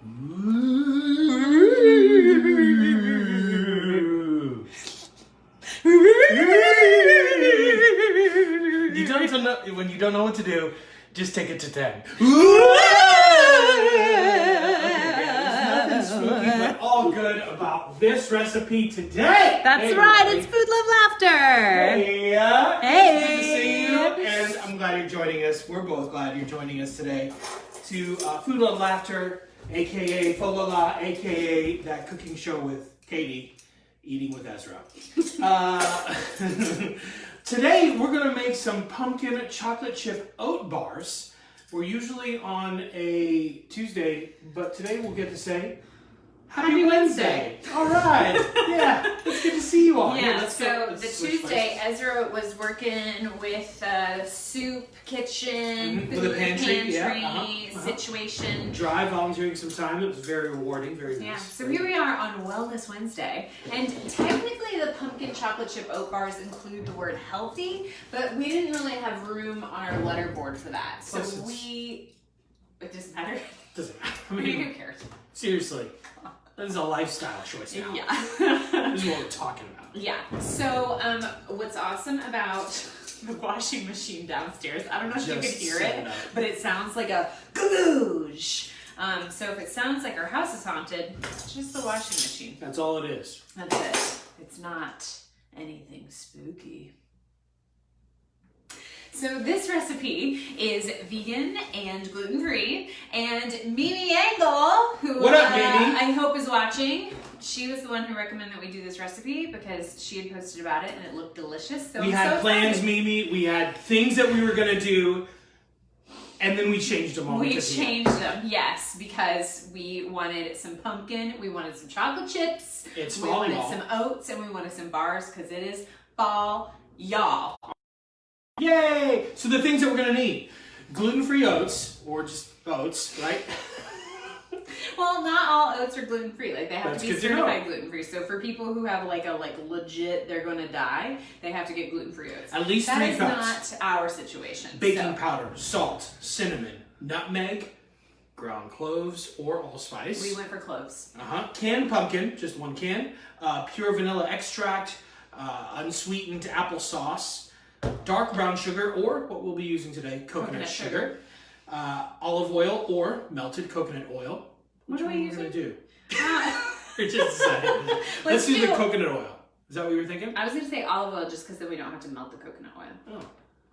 You don't know, when you don't know what to do, just take it to 10. Spooky, but all good about this recipe today. That's right, it's Food Love Laughter. Hey. Hey. Good to see you, and I'm glad you're joining us. We're both glad you're joining us today to Food Love Laughter, aka Folala, aka that cooking show with Katie, eating with Ezra. Today we're gonna make some pumpkin chocolate chip oat bars. We're usually on a Tuesday, but today we'll get to say Happy Wednesday. All right. Yeah, it's good to see you all. Yeah, Here, so the Tuesday, Ezra was working with soup, kitchen, with a food pantry, situation. Dry volunteering some time. It was very rewarding, very nice. Yeah, so here we are on Wellness Wednesday, and technically the pumpkin chocolate chip oat bars include the word healthy, but we didn't really have room on our letterboard for that. So Plus it doesn't matter. Doesn't matter. I Who mean, cares? Seriously, this is a lifestyle choice now. Yeah. This is what we're talking about. Yeah. So what's awesome about the washing machine downstairs, I don't know if you can hear it, but it sounds like a gaboosh. So if it sounds like our house is haunted, it's just the washing machine. That's all it is. That's it. It's not anything spooky. So this recipe is vegan and gluten-free, and Mimi Angle, who What up, Mimi? I hope is watching, she was the one who recommended that we do this recipe because she had posted about it and it looked delicious. So We I'm had so plans, excited. Mimi. We had things that we were going to do, and then we changed them all. We changed them, yes, because we wanted some pumpkin, we wanted some chocolate chips, It's we fall, wanted y'all. some oats, and we wanted some bars because it is fall, y'all. Yay! So the things that we're going to need. Gluten-free oats, or just oats, right? Well, not all oats are gluten-free. Like they have That's to be good to know. certified gluten-free. So for people who have like legit, they're going to die, they have to get gluten-free oats. At least That 3 is cups. not our situation. Baking So, powder, salt, cinnamon, nutmeg, ground cloves, or allspice. we went for cloves. Canned pumpkin, just 1 can. Pure vanilla extract, unsweetened applesauce, dark brown sugar, or what we'll be using today, coconut sugar. Olive oil or melted coconut oil. What are we using? Going to do? Ah. Or just Let's do the coconut oil. Is that what you were thinking? I was going to say olive oil just because then we don't have to melt the coconut oil. Oh,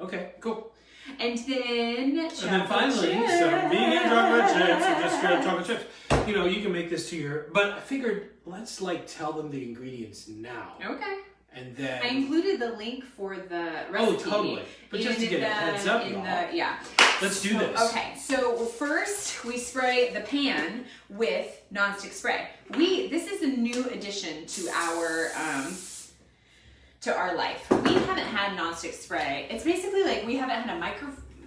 okay, cool. And then Finally, some vegan chocolate chips or just straight up chocolate chips. You know, you can make this to your. But I figured let's tell them the ingredients now, Okay. and then. I included the link for the recipe. Oh, totally. But just to get a heads up, y'all. Yeah. Let's do this. Okay, so first we spray the pan with nonstick spray. This is a new addition to our life. We haven't had nonstick spray. It's basically like we haven't had a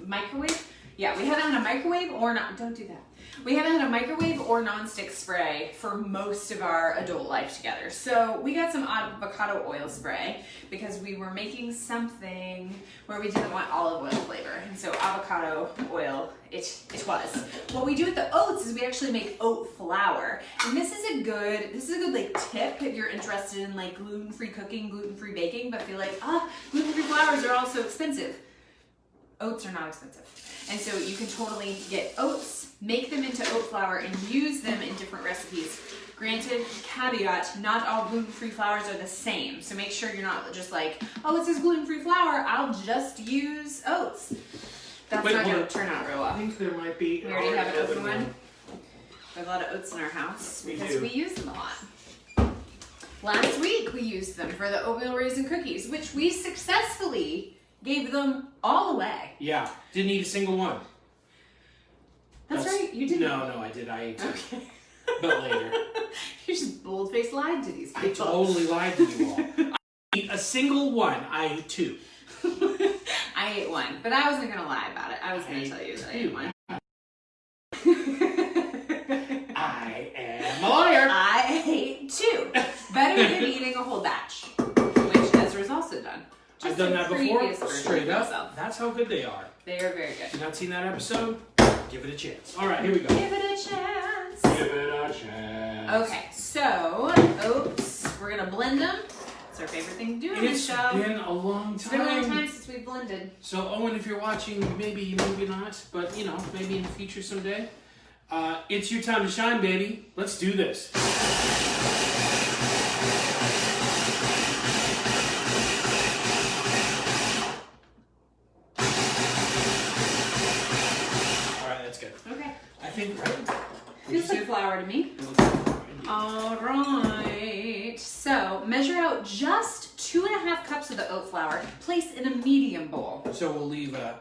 microwave. Yeah, we haven't had a microwave or not. Don't do that. We haven't had a microwave or nonstick spray for most of our adult life together. So we got some avocado oil spray because we were making something where we didn't want olive oil flavor. And so avocado oil, it was. What we do with the oats is we actually make oat flour. And this is a good like tip if you're interested in like gluten-free cooking, gluten-free baking, but feel like, gluten-free flours are also expensive. Oats are not expensive. And so you can totally get oats, make them into oat flour, and use them in different recipes. Granted, caveat, not all gluten-free flours are the same. So make sure you're not just like, oh, it says gluten-free flour, I'll just use oats. That's not going to turn out real well. I think there might be. We already have an open one. We have a lot of oats in our house because we use them a lot. Last week we used them for the oatmeal raisin cookies, which we successfully gave them all away. Yeah, didn't eat a single one. That's right, you didn't. No, I did. I ate two. Okay. But later. You just bold-faced lied to these I people. totally lied to you all. I didn't eat a single one. I ate 2. I ate one, but I wasn't gonna lie about it. I was gonna tell you that I ate one. I am a liar. I ate 2. Better than eating a whole batch, which Ezra's also done. I've done that before. Previous version Straight of up. myself. That's how good they are. They are very If good. you've not seen that episode, give it a chance. All right, here we go. Give it a chance. Give it Yes. Okay, so oats, we're gonna blend them. It's our favorite thing to do in this It's show. been a long It's been a long time. time since we've blended. So Owen, if you're watching, maybe not, but you know, maybe in the future someday. It's your time to shine, baby. Let's do this. All right, that's good. Okay. I think right. Feels like flour to me. All right. So measure out just 2.5 cups of the oat flour. Place in a medium bowl. So we'll leave a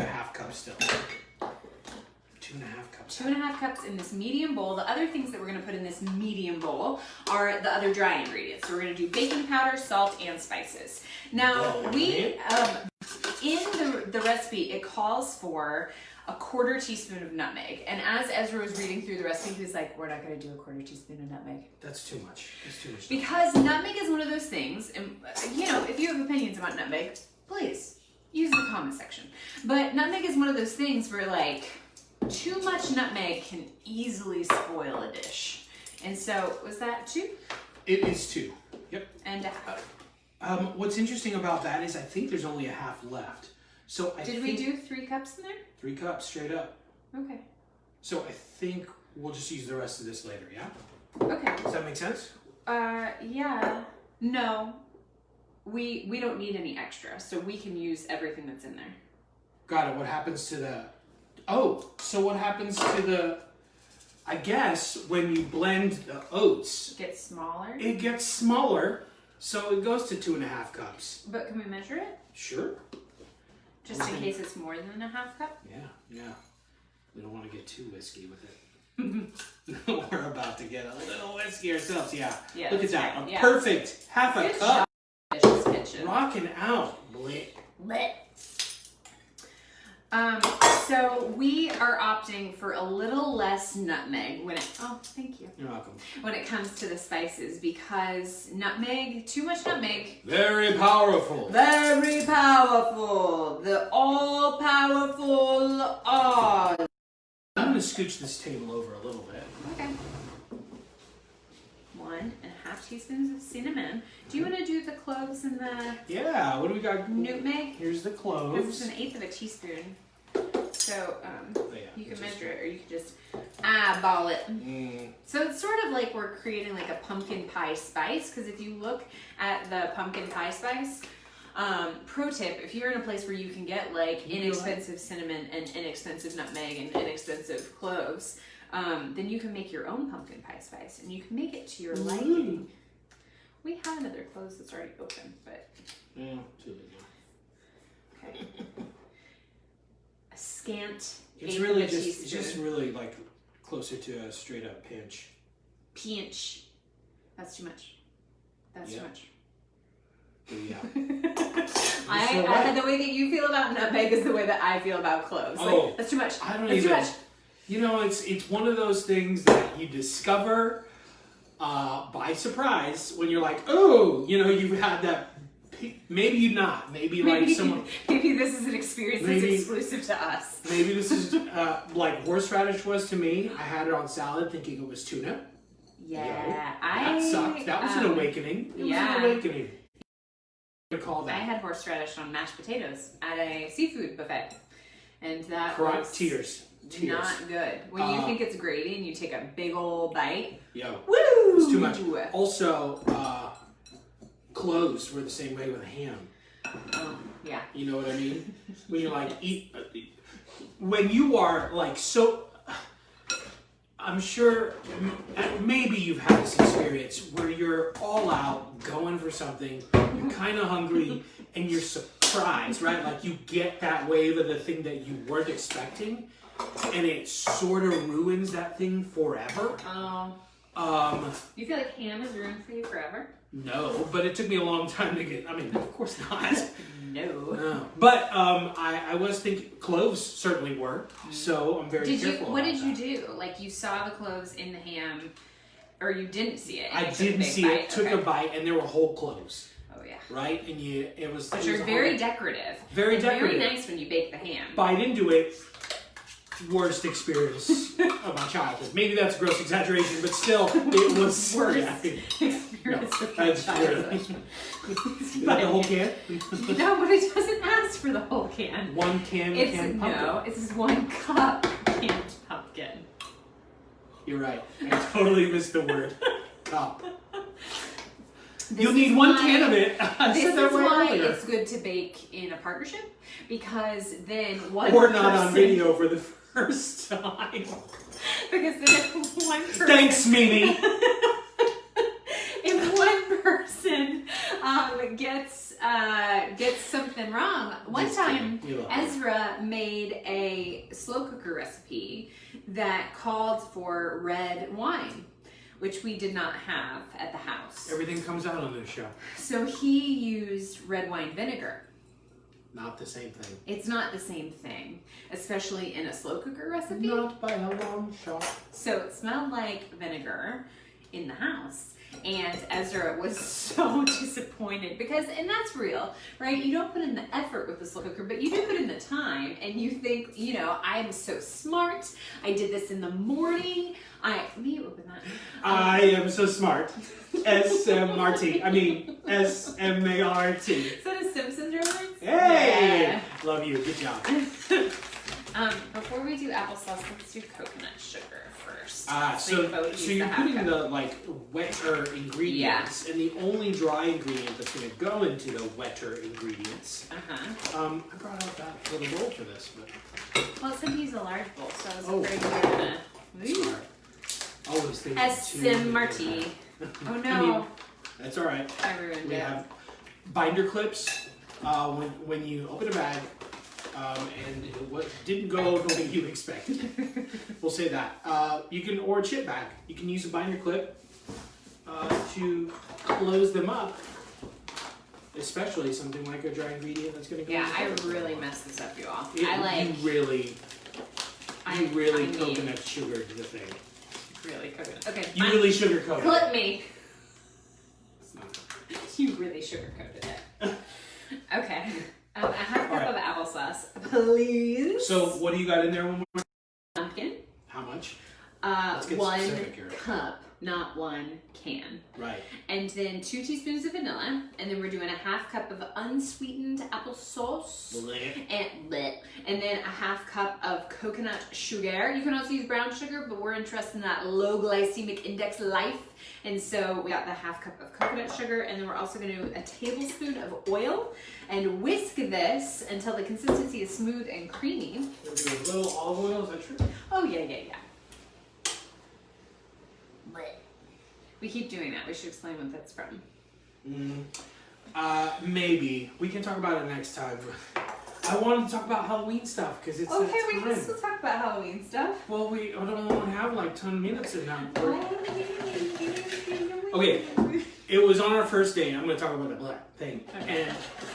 half cup still. 2.5 cups. 2.5 cups in this medium bowl. The other things that we're going to put in this medium bowl are the other dry ingredients. So we're going to do baking powder, salt, and spices. Now, we in the recipe, it calls for a 1/4 teaspoon of nutmeg. And as Ezra was reading through the recipe, he was like, we're not going to do a 1/4 teaspoon of nutmeg. That's too much. That's too much. Because nutmeg is one of those things, and you know, if you have opinions about nutmeg, please use the comment section. But nutmeg is one of those things where like too much nutmeg can easily spoil a dish. And so, was that 2? It is 2. Yep. And a half. What's interesting about that is I think there's only a half left. So I Did we do 3 cups in there? 3 cups straight up. Okay. So I think we'll just use the rest of this later, yeah? Okay. Does that make sense? Yeah. No. We don't need any extra, so we can use everything that's in there. Got it. What happens to the... Oh, so what happens to the... I guess when you blend the oats, Get smaller. it gets smaller, so it goes to 2.5 cups. But can we measure it? Sure. Just in case it's more than a half cup? Yeah. We don't want to get too whiskey with it. We're about to get a little whiskey ourselves, yeah. Yeah, Look at that's that. right, A yeah. perfect half a Good cup. job, Vicious Kitchen. Rocking out. Lit. So we are opting for a little less nutmeg when it, oh, thank you. You're welcome. When it comes to the spices, because nutmeg, too much nutmeg, Very powerful. very powerful. The all-powerful Oz. I'm going to scooch this table over a little bit. Okay. 1.5 teaspoons of cinnamon. Do you want to do the cloves and the Yeah, what do we got? nutmeg? Here's the This is cloves. 1/8 of a teaspoon. So Yeah, you can just- measure it or you can just eyeball it. Mm, So it's sort of like we're creating like a pumpkin pie spice, because if you look at the pumpkin pie spice, pro tip, if you're in a place where you can get like inexpensive cinnamon and inexpensive nutmeg and inexpensive cloves, then you can make your own pumpkin pie spice and you can make it to your liking. We have another clove that's already open, but yeah, too big. okay. A scant It's eighth really of a just, teaspoon. it's just really like closer to a straight up pinch. Pinch. That's too much. That's Yeah. too much. Yeah. I the way that you feel about nutmeg is the way that I feel about cloves. Oh, Like, that's too much. I don't That's even. too much. You know, it's one of those things that you discover by surprise when you're like, oh, you know, you've had that. Maybe you not. Maybe like someone. Maybe this is an experience that's Maybe- exclusive to us. Maybe this is like horseradish was to me. I had it on salad thinking it was tuna. Yeah, That sucked. That was an awakening. It was an awakening. To call I that. had horseradish on mashed potatoes at a seafood buffet, and that Correct. was Tears. not good. When you think it's gravy and you take a big old bite, Yo. woo! It's too much. Also, cloves were the same way with ham. Oh, yeah. You know what I mean? When you're like, when you are like so, I'm sure maybe you've had this experience where you're all out going for something, you're kind of hungry, and you're surprised, right? Like you get that wave of the thing that you weren't expecting, and it sort of ruins that thing forever. You feel like ham is ruined for you forever? No, but it took me a long time to get. I mean, of course not. No. But I was thinking cloves certainly were. So I'm very careful. What about did you that. do? Like you saw the cloves in the ham, or you didn't see it? and I you took a didn't big see bite? it. Took Okay. a bite, and there were whole cloves. Oh yeah. Right, and it was. Which it are was a very hard- decorative. Very And decorative. Very nice when you bake the ham. Bite into it, worst experience of my childhood. Maybe that's a gross exaggeration, but still, it was Worst yeah, experience of no, your that's childhood. Is that the whole can? No, but it doesn't ask for the whole can. One can pumpkin. No, it's just 1 cup canned pumpkin. You're right. I totally missed the word cup. You'll is need 1 why- can of it. I This said that is right why earlier. it's good to bake in a partnership, because then one Or not on person- video for the first time. Because then if one person Thanks, Mimi. if one person gets something wrong. One Just time, kidding. You love Ezra made a slow cooker recipe that called for red wine, which we did not have at the house. Everything comes out on this show. So he used red wine vinegar. Not the same thing. It's not the same thing, especially in a slow cooker recipe. Not by a long shot. So it smelled like vinegar in the house. And Ezra was so disappointed because, and that's real, right? You don't put in the effort with the slow cooker, but you do put in the time, and you think, you know, I'm so smart. I did this in the morning. Me open that. I am so smart. S-M-R-T. I mean, S-M-A-R-T. Is that a Simpsons reference? Hey! Yeah. Love you. Good job. Before we do applesauce, let's do coconut sugar first. So both use you're the half putting cup. the like wetter ingredients, and the only dry ingredient that's going to go into the wetter ingredients. Uh-huh. I brought out that little bowl for this, but Well, it said to use a large bowl, so I was Oh. afraid we were gonna. sorry. Always thinking S-M-R-T. Oh I no, mean, that's all right. I ruined We it. have binder clips. When you open a bag, and what didn't go the way you expected. We'll say that. You can, or a chip bag. You can use a binder clip to close them up. Especially something like a dry ingredient that's going to go. Yeah, in I the oven. really messed this up, you all. You I mean, coconut sugared the thing. really coconut. Okay, You fine. really sugarcoated it. Clip me. It's not- You really sugarcoated it. Okay. A half cup All right. of applesauce, please. So what do you got in there? One more? Pumpkin. How much? Let's get 1 specific here. cup, not 1 can. Right. And then 2 teaspoons of vanilla. And then we're doing a half cup of unsweetened applesauce. And then a half cup of coconut sugar. You can also use brown sugar, but we're interested in that low glycemic index life. And so we got the half cup of coconut sugar, and then we're also going to do a tablespoon of oil and whisk this until the consistency is smooth and creamy. We'll do a little olive oil, is that true? Oh, yeah. We keep doing that. We should explain what that's from. Maybe. We can talk about it next time. I wanted to talk about Halloween stuff because it's Okay, that we time. can still talk about Halloween stuff. Well, I don't want to have like 10 minutes in that. Okay, it was on our first date. I'm going to talk about the black thing. Okay.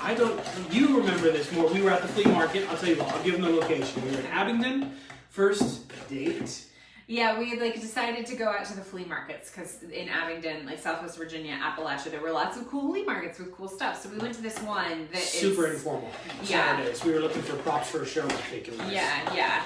And you remember this more. We were at the flea market. I'll tell you what, I'll give them the location. We were in Abingdon. First date. Yeah, we decided to go out to the flea markets because in Abingdon, like Southwest Virginia, Appalachia, there were lots of cool flea markets with cool stuff. So we went to this one that Super is informal. Yeah. Saturdays. We were looking for props for a show, I think it was. Yeah.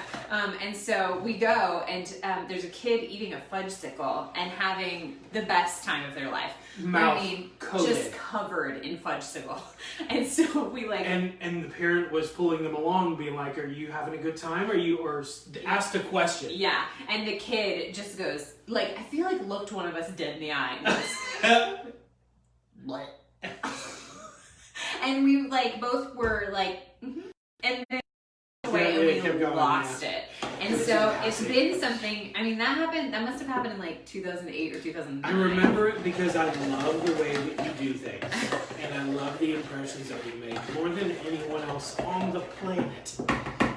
And so we go, and there's a kid eating a fudgesicle and having the best time of their life. Mouth I mean, coated. just covered in fudgesicle. And so we like. And the parent was pulling them along, being like, "Are you having a good time? Or asked a question?" Yeah, and the kid just goes, like, I feel like looked one of us dead in the eye and goes, what? And we, like, both were like, and then away Yeah, it and kept we going, lost yeah. it. And It's so fantastic. it's been something, I mean, that must have happened in like 2008 or 2009. I remember it because I love the way that you do things. And I love the impressions that you make more than anyone else on the planet.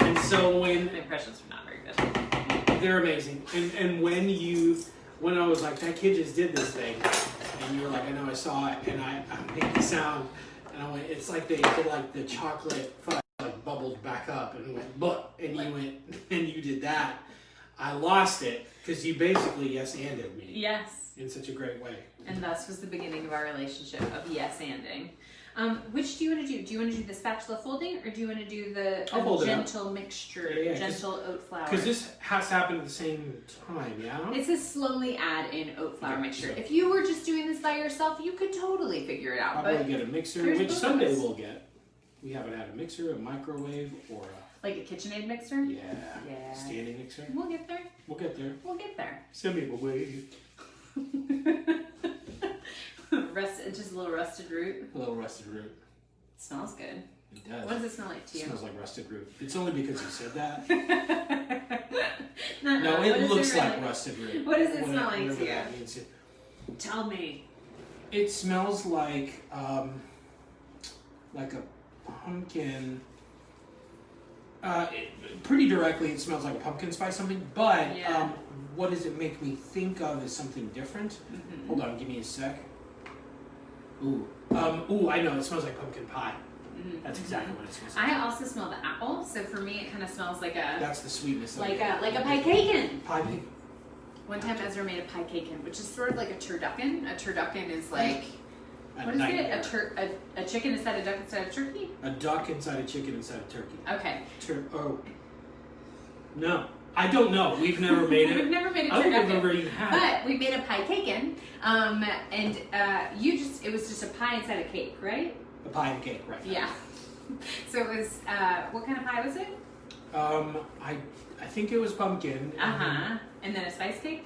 And so The impressions are not very good. they're amazing. And when I was like, that kid just did this thing, and you were like, I know, I saw it, and I made the sound, and I went, it's like they did like the chocolate fudge like bubbled back up and went, but, and you went, and you did that. I lost it because you basically yes-anded me Yes. in such a great way. And thus was the beginning of our relationship of yes-anding. Which do you want to do? Do you want to do the spatula folding, or do you want to do the I'll fold it up. gentle mixture, Yeah, gentle oat flour? Because this has to happen at the same time, yeah? It says slowly add in oat flour mixture. If you were just doing this by yourself, you could totally figure it out. Probably But get a mixer, here's which both of someday us. we'll get. We haven't had a mixer, a microwave, or a like a KitchenAid mixer? yeah. standing mixer. We'll get there. We'll get there. We'll get there. Some people wait. Just a little rusted root. A little rusted root. Smells good. It does. What does it smell like to It you? smells like rusted root. It's only because you said that. Nuh-uh. No, What it does looks like really- rusted root. What does it smell like Whatever to you? that means. Tell me. It smells like a pumpkin. Pretty directly, it smells like a pumpkin spice something. But Yeah. what does it make me think of is something different? Mm-hmm. Hold on, give me a sec. Ooh, I know. It smells like pumpkin pie. Mm-hmm. That's exactly what it smells like. I also smell the apple, so for me it kind of smells like a That's the sweetness. like a pie cakein. Pie cake. One time Ezra made a pie cakein, which is sort of like a turducken. A turducken is like what is nightmare. it? A chicken inside a duck inside a turkey? A duck inside a chicken inside a turkey. Okay. No, I don't know. We've never made it. We've never made a I don't think turducken. we've ever even had it. But we made a pie cakein, and it was just a pie inside a cake, right? A pie and cake, right? Yeah. So it was, what kind of pie was it? I think it was pumpkin. And then a spice cake?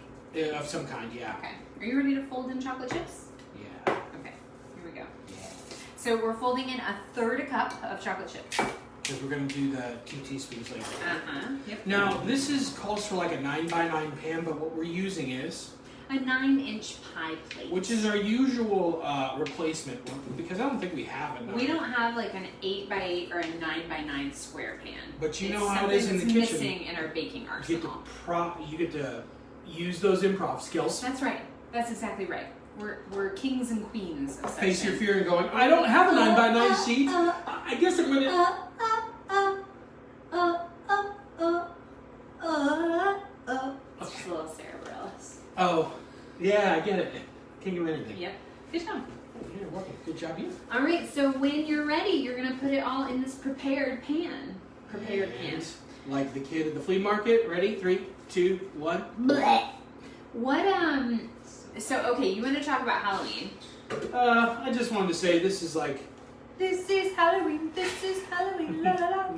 Of some kind, yeah. Okay. Are you ready to fold in chocolate chips? Yeah. Okay. Here we go. Yeah. So we're folding in 1/3 cup of chocolate chips. Because we're going to do the 2 teaspoons later. Yep. Now, this calls for like a 9x9 pan, but what we're using is, A 9-inch pie plate. which is our usual replacement, because I don't think we have a 9. We don't have like an 8x8 or a 9x9 square pan. But you It's know how it is in the something that's kitchen. missing in our baking You get arsenal. you get to use those improv skills. That's right. That's exactly right. We're kings and queens of such Face your things. fear and going, I don't have a 9x9 sheet. I guess I'm going to... It's a little cerebrals. Oh, yeah, I get it. Can't give anything. Yep. Good job. You're welcome. Good job, you. All right. So when you're ready, you're gonna put it all in this prepared pan. Prepared pan. And like the kid at the flea market. Ready? 3, 2, 1. Blech. What So okay, you want to talk about Halloween? I just wanted to say this is like... This is Halloween. This is Halloween. La la la.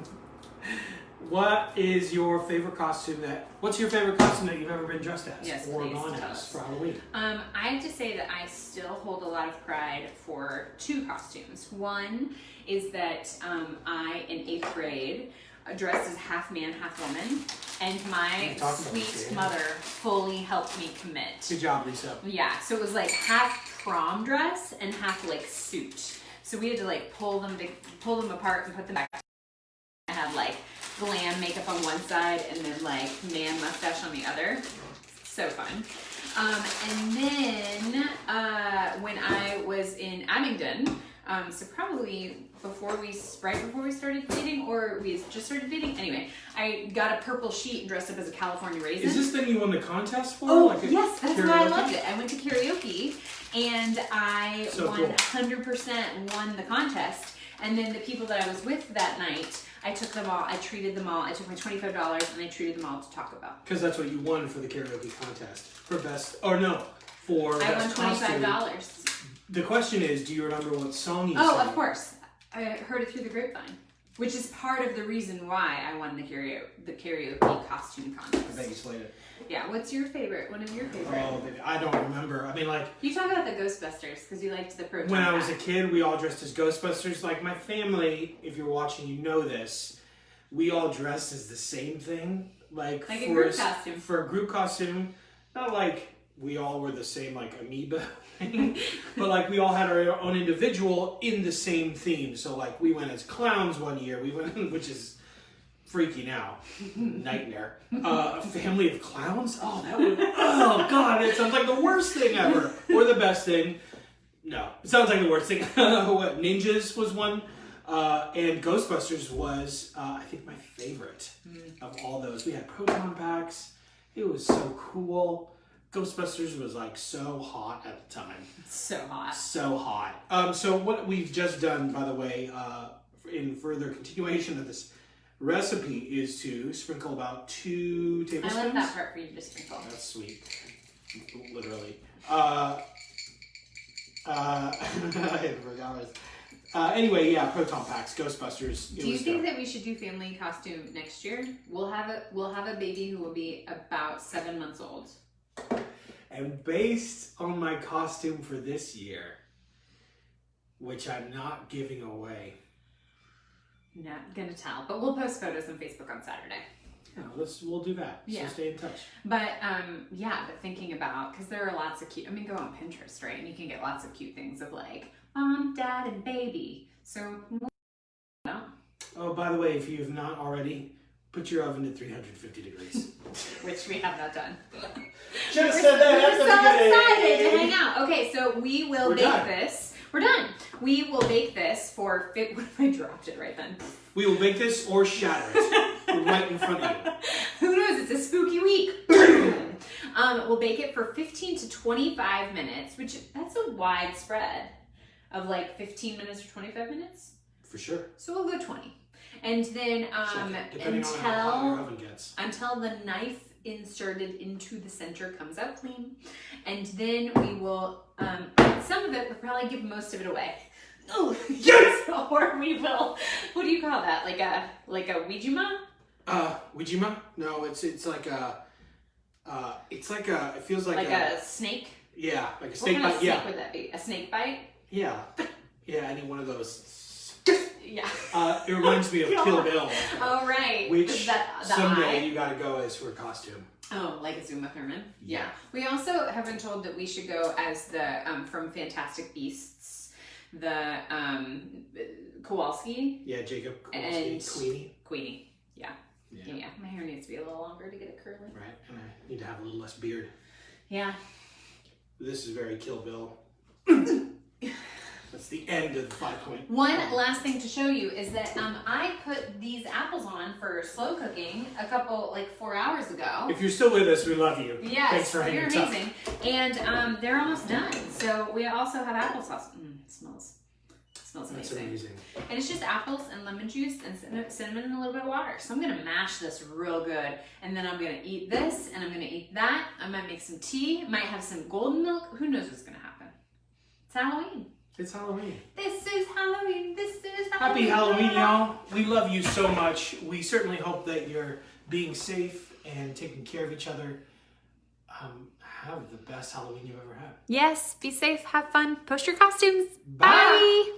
What is your favorite costume What's your favorite costume that you've ever been dressed as? Yes, or please gone tell as us. for Halloween? I have to say that I still hold a lot of pride for 2 costumes. One is that I, in 8th grade, dressed as half man, half woman, and my We talked about this, sweet yeah. mother fully helped me commit. Good job, Lisa. Yeah, so it was like half prom dress and half like suit. So we had to like pull them apart and put them back. I had like glam makeup on one side and then like man mustache on the other. So fun. And then when I was in Abingdon, so probably right before we started dating, or we just started dating. Anyway, I got a purple sheet and dressed up as a California raisin. Is this thing you won the contest for? Oh, Like a yes, that's why I karaoke? loved it. I went to karaoke and I So cool. 100% won the contest. And then the people that I was with that night, I took them all, I treated them all, I took my $25 and I treated them all to Taco Bell. Because that's what you won for the karaoke contest. For I won best costume. $25. The question is, do you remember what song you Oh, sang? of course. I heard it through the grapevine, which is part of the reason why I won the karaoke costume I contest. bet you slayed it. Yeah, what's your favorite? One of your favorite? Oh, baby, I don't remember. I mean, like, You talk about the Ghostbusters because you liked the proton when I was a pack. kid, we all dressed as Ghostbusters. Like, my family, if you're watching, you know this. We all dressed as the same thing. Like Like a for group costume. For a group costume. Not like we all were the same, like, amoeba thing. But, like, we all had our own individual in the same theme. So, like, we went as clowns one year. We went, which is freaky now. Nightmare. A family of clowns? Oh, that would... Oh, God, it sounds like the worst thing ever. Or the best thing. No, it sounds like the worst thing. What, Ninjas was one. And Ghostbusters was, I think, my favorite of all those. We had proton packs. It was so cool. Ghostbusters was like so hot at the time. So hot. So hot. So what we've just done, by the way, in further continuation of this recipe, is to sprinkle about 2 tablespoons. I left that part for you to sprinkle. That's sweet. Literally. I forgot what anyway, yeah, Proton Packs, Ghostbusters. Do you think that we should do family costume next year? We'll have a baby who will be about 7 months old. And based on my costume for this year, which I'm not giving away. Not gonna tell, but we'll post photos on Facebook on Saturday. Yeah, we'll do that. Yeah. So stay in touch. But but thinking about, because there are lots of cute, go on Pinterest, right? And you can get lots of cute things of like mom, dad, and baby. So, no. Oh, by the way, if you've not already, put your oven at 350 degrees. Which we have not done. Should have said that We're at the so excited to beginning. hang out. Okay, so we will We're bake done. this. We're done. We will bake this for, what if I dropped it right then? We will bake this or shatter it right in front of you. Who knows? It's a spooky week. We'll bake it for 15 to 25 minutes, which that's a wide spread of like 15 minutes or 25 minutes. For sure. So we'll go 20. And then Depending on how hot your oven gets. until the knife inserted into the center comes out clean. And then we will eat some of it, but probably give most of it away. Oh, yes! Or we will, what do you call that? Like a Ouija? Ouija? No, it's like a, it feels like a snake? Yeah, like a What snake kind of bite. snake Yeah. would that be? A snake bite? Yeah. Yeah, any one of those. Yeah. It reminds me of Kill Bill. Oh, right. Which Is that the someday eye? you gotta go as for a costume. Oh, like a Zuma Thurman? Yeah. We also have been told that we should go as the, from Fantastic Beasts, the Kowalski. Yeah, Jacob And Kowalski, Queenie. Yeah. Yeah. Yeah. My hair needs to be a little longer to get it curly. Right, and I need to have a little less beard. Yeah. This is very Kill Bill. That's the end of the 5 point. One last thing to show you is that I put these apples on for slow cooking a couple, 4 hours ago. If you're still with us, we love you. Yes, Thanks for hanging you're tough. amazing. And they're almost done. So we also have applesauce. It smells That's amazing. amazing. And it's just apples and lemon juice and cinnamon and a little bit of water. So I'm gonna mash this real good. And then I'm gonna eat this and I'm gonna eat that. I might make some tea, might have some golden milk. Who knows what's gonna happen? It's Halloween. It's Halloween. This is Halloween. This is Happy Halloween. Halloween, y'all. We love you so much. We certainly hope that you're being safe and taking care of each other. Have the best Halloween you've ever had. Yes, be safe, have fun, post your costumes. Bye. Bye.